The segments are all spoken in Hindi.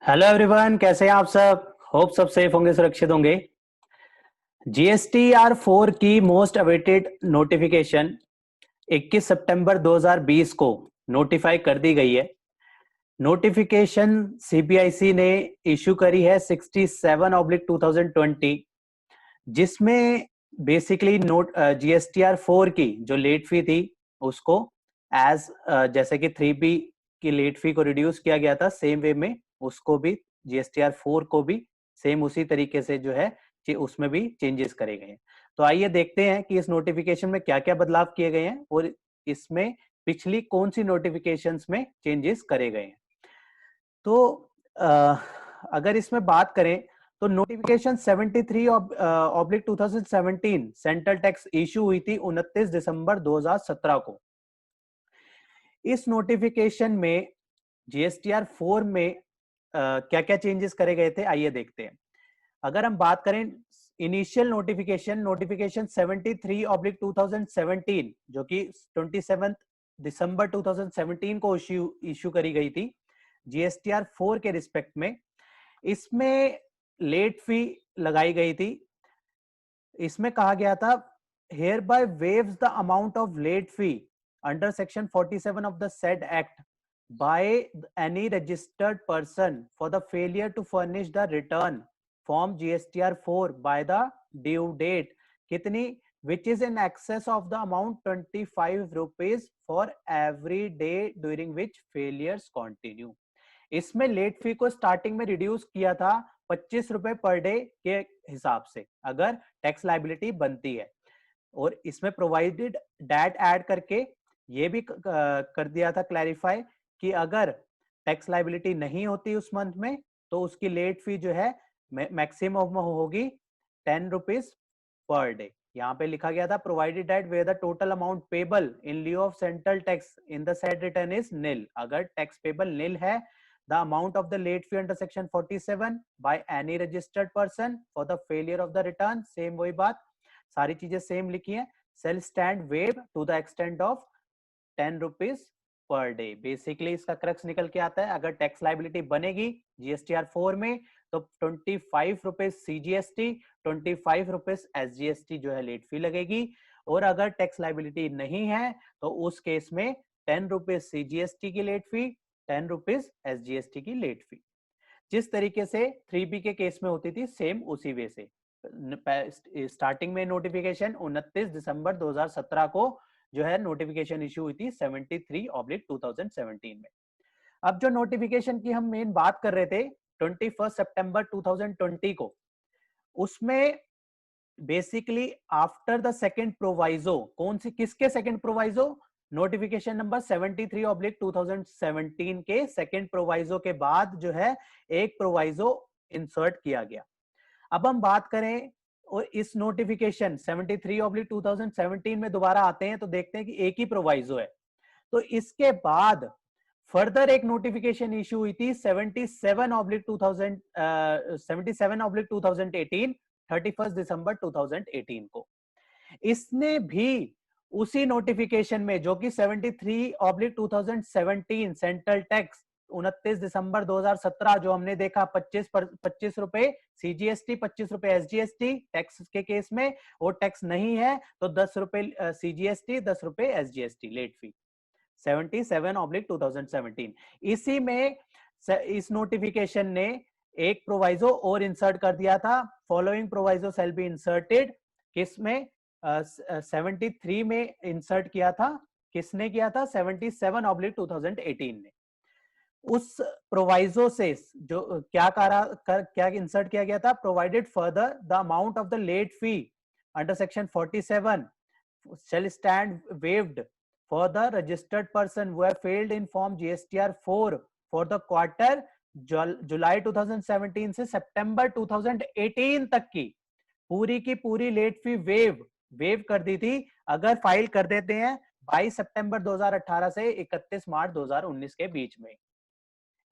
हेलो एवरीवन, कैसे हैं आप सब। होप सब सेफ होंगे, सुरक्षित होंगे। GSTR 4 की मोस्ट अवेटेड नोटिफिकेशन 21 सितंबर 2020 को नोटिफाई कर दी गई है। नोटिफिकेशन CBIC ने इशू करी है 67/2020, जिसमें बेसिकली GSTR 4 की जो लेट फी थी उसको एज जैसे कि 3B की लेट फी को रिड्यूस किया गया था, सेम वे में उसको भी GSTR 4 को भी सेम उसी तरीके से जो है कि उसमें भी चेंजेस करे गए हैं। तो आइए देखते हैं कि इस नोटिफिकेशन में क्या क्या बदलाव किए गए हैं और इसमें पिछली कौन सी नोटिफिकेशंस में चेंजेस करे गए हैं। तो अगर इसमें बात करें तो नोटिफिकेशन 73/2017 सेंट्रल टैक्स इशू हुई थी 29 दिसंबर 2017 को। इस नोटिफिकेशन में GSTR 4 में क्या क्या चेंजेस करे गए थे, आइए देखते हैं। अगर हम बात करें इनिशियल नोटिफिकेशन 73/2017 जो कि 27 दिसंबर 2017 को इशू करी गई थी GSTR 4 के रिस्पेक्ट में, इसमें लेट फी लगाई गई थी। इसमें कहा गया था hereby waives the amount of late fee under section 47 of the said act by any registered person for the failure to furnish the return form GSTR 4 by the due date कितनी, which is in excess of the amount 25 rupees for every day during which failures continue। इसमें लेट फी को स्टार्टिंग में रिड्यूस किया था 25 रुपए पर डे के हिसाब से अगर टैक्स लाइबिलिटी बनती है, और इसमें प्रोवाइडेड डैट ऐड करके ये भी कर दिया था क्लैरिफाई कि अगर टैक्स लाइबिलिटी नहीं होती उस मंथ में तो उसकी लेट फी जो है मैक्सिमम होगी 10 रुपीज पर डे। यहाँ पे लिखा गया था provided that where the total amount payable in lieu of central tax in the said return is nil. अगर टैक्स पेबल निल है, the amount of the late fee under section 47 by any registered person for the failure of the return, same वही बात, सारी चीजें सेम लिखी है, shall stand waive to the extent of 10 rupees per day. Basically इसका क्रक्स निकल के आता है, अगर टैक्स लाइबिलिटी बनेगी GSTR 4 में तो 25 रुपीज CGST, 25 रुपीज SGST जो है लेट फी लगेगी, और अगर टैक्स लाइबिलिटी नहीं है तो उस केस में 10 रुपीज CGST की लेट फी, 10 रुपीज SGST की लेट फी। जिस तरीके से 3B के केस में होती थी सेम उसी वे से स्टार्टिंग में नोटिफिकेशन 29 दिसंबर 2017 को जो है नोटिफिकेशन इशू हुई थी 73/2017 में। अब जो नोटिफिकेशन की हम मेन बात कर रहे थे 21 सितंबर 2020 को, उसमें basically after the second proviso, कौन सी किसके सेकंड प्रोवाइजो, नोटिफिकेशन नंबर 73/2017 के सेकंड प्रोवाइजो के बाद जो है एक प्रोवाइजो इंसर्ट किया गया। अब हम बात करें और इस नोटिफिकेशन 73/2017 में दोबारा आते हैं तो देखते हैं कि एक ही प्रोवाइजो है। तो इसके बाद फर्दर एक नोटिफिकेशन इशू हुई थी 77/2018 31 दिसंबर 2018 को। इसने भी उसी नोटिफिकेशन में जो कि 73/2017 सेंट्रल टैक्स 29 दिसंबर 2017 जो हमने देखा 25 रुपए CGST, 25 रुपए SGST टैक्स के केस में, और टैक्स नहीं है तो 10 रुपए CGST, 10 रुपए SGST लेट फी, 77/2017। इसी में इस नोटिफिकेशन ने एक प्रोवाइजो और इंसर्ट कर दिया था, following proviso shall be inserted, किसमें 73 में इंसर्ट किया था, किसने किया था 77/2018 ने। उस प्रोवाइजो से जो क्या इंसर्ट किया गया था, provided further the amount of the late fee under section 47 shall stand waived for the registered person who have failed in form GSTR 4 for the quarter जुलाई 2017 से सितंबर 2018 तक की पूरी लेट फी वेव कर दी थी अगर फाइल कर देते हैं 22 सितंबर 2018 से 31 मार्च 2019 के बीच में।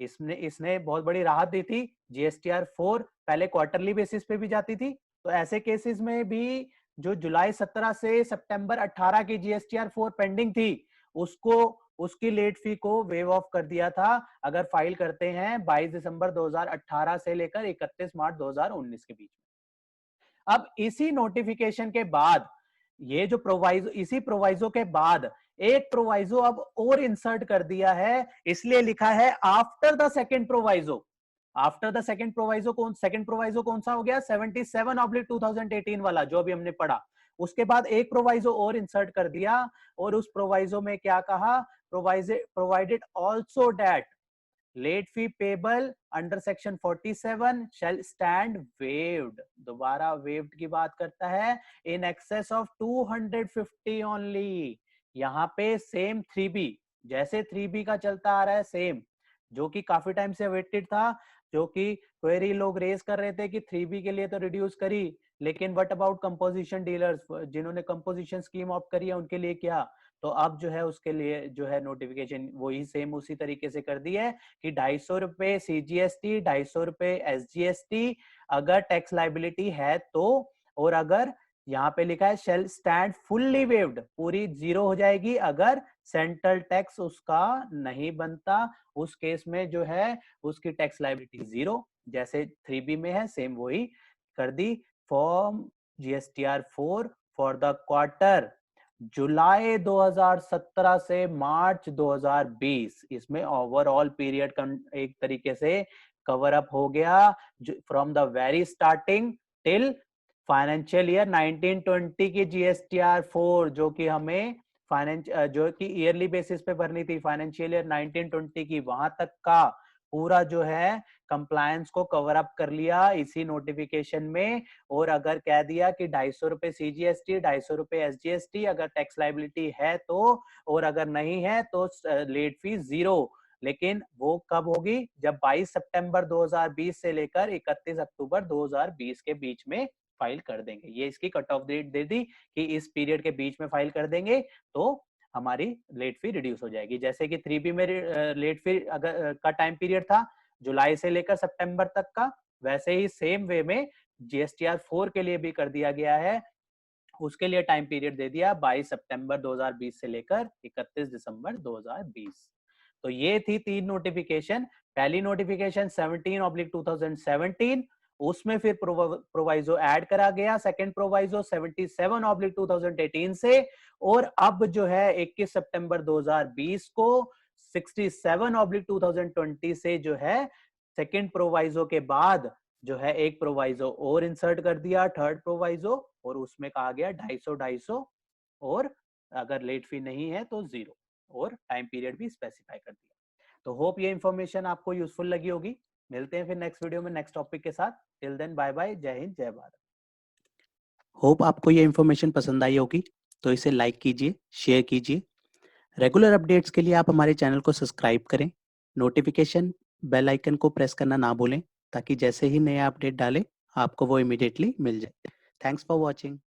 इसने बहुत बड़ी राहत दी थी। GSTR 4 पहले क्वार्टरली बेसिस पे भी जाती थी, तो ऐसे केसेस में भी जो जुलाई 17 से सितंबर 18 की GSTR 4 पेंडिंग थी उसको उसकी लेट फी को वेव ऑफ कर दिया था अगर फाइल करते हैं 22 दिसंबर 2018 से लेकर 31 मार्च 2019 के बीच में। अब इसी नोटिफिकेशन के बाद ये जो प्रोवाइजो, इसी प्रोवाइजो के बाद एक प्रोवाइजो अब और इंसर्ट कर दिया है, इसलिए लिखा है after the second proviso. After the second proviso कौन सा हो गया? 77/2018 वाला जो अभी हमने पढ़ा। उसके बाद एक प्रोवाइजो और इंसर्ट कर दिया और उस प्रोवाइजो में क्या कहा? Provided also that late fee payable under section 47 shall stand waived। दोबारा वेव्ड की बात करता है, इन एक्सेस ऑफ 250 ओनली। यहाँ पे सेम 3B, जैसे 3B का चलता आ रहा है सेम, जो कि काफी टाइम से वेटेड था, जो कि क्वेरी लोग रेज कर रहे थे कि 3B के लिए तो रिड्यूस करी, लेकिन व्हाट अबाउट कंपोजिशन डीलर्स, जिन्होंने कंपोजिशन स्कीम ऑप्ट करी है उनके लिए क्या? तो अब जो है उसके लिए जो है नोटिफिकेशन वही सेम उसी तरीके से कर दी है कि 250 रुपए CGST, 250 रुपए SGST अगर टैक्स लाइबिलिटी है तो, और अगर यहाँ पे लिखा है शेल स्टैंड फुल्ली वेव्ड, पूरी जीरो हो जाएगी अगर सेंट्रल टैक्स उसका नहीं बनता, उस केस में जो है उसकी टैक्स लाइबिलिटी जीरो, जैसे 3B में है सेम वही कर दी। Form GSTR 4 for the quarter जुलाई 2017 से मार्च 2020, इसमें ओवरऑल पीरियड एक तरीके से कवर अप हो गया from the very starting till financial year 1920 की GSTR 4, जो कि हमें जो कि ईयरली बेसिस पे भरनी थी फाइनेंशियल ईयर 1920 की, वहां तक का पूरा जो है कंप्लायंस को कवर अप कर लिया इसी नोटिफिकेशन में। और अगर कह दिया कि 250 रुपए CGST, 250 रुपए SGST अगर टैक्स लाइबिलिटी है तो, और अगर नहीं है तो लेट फी जीरो। लेकिन वो कब होगी? जब 22 सितंबर 2020 से लेकर 31 अक्टूबर 2020 के बीच में फाइल कर देंगे। ये इसकी कट ऑफ डेट दे दी कि इस पीरियड के बीच में फाइल कर देंगे तो हमारी लेट फी रिड्यूस हो जाएगी। जैसे कि 3B में लेट फी अगर का टाइम पीरियड था जुलाई से लेकर सितंबर तक का, वैसे ही सेम वे में GSTR 4 के लिए भी कर दिया गया है। उसके लिए टाइम पीरियड दे दिया 22 सितंबर 2020 से लेकर 31 दिसंबर 2020। तो ये थी 3 नोटिफिकेशन। पहली नोटिफिकेशन 17/2017, उसमें फिर प्रोवाइजो ऐड करा गया, सेकंड प्रोवाइजो 77/2018 से, और अब जो है 21 सितंबर 2020 को 67/2020 से जो है सेकंड प्रोवाइजो के बाद जो है एक प्रोवाइजो और इंसर्ट कर दिया, थर्ड प्रोवाइजो, और उसमें कहा गया 250, और अगर लेट फी नहीं है तो जीरो, और टाइम पीरियड भी स्पेसिफाई कर दिया। तो होप ये इंफॉर्मेशन आपको यूजफुल लगी होगी। मिलते हैं फिर नेक्स्ट वीडियो में नेक्स्ट टॉपिक के साथ। टिल देन बाय बाय, जय हिंद जय भारत। होप आपको ये इंफॉर्मेशन पसंद आई होगी, तो इसे लाइक कीजिए, शेयर कीजिए। रेगुलर अपडेट्स के लिए आप हमारे चैनल को सब्सक्राइब करें, नोटिफिकेशन बेल आइकन को प्रेस करना ना भूलें, ताकि जैसे ही नया अपडेट डालें आपको वो इमीडिएटली मिल जाए। Thanks for watching.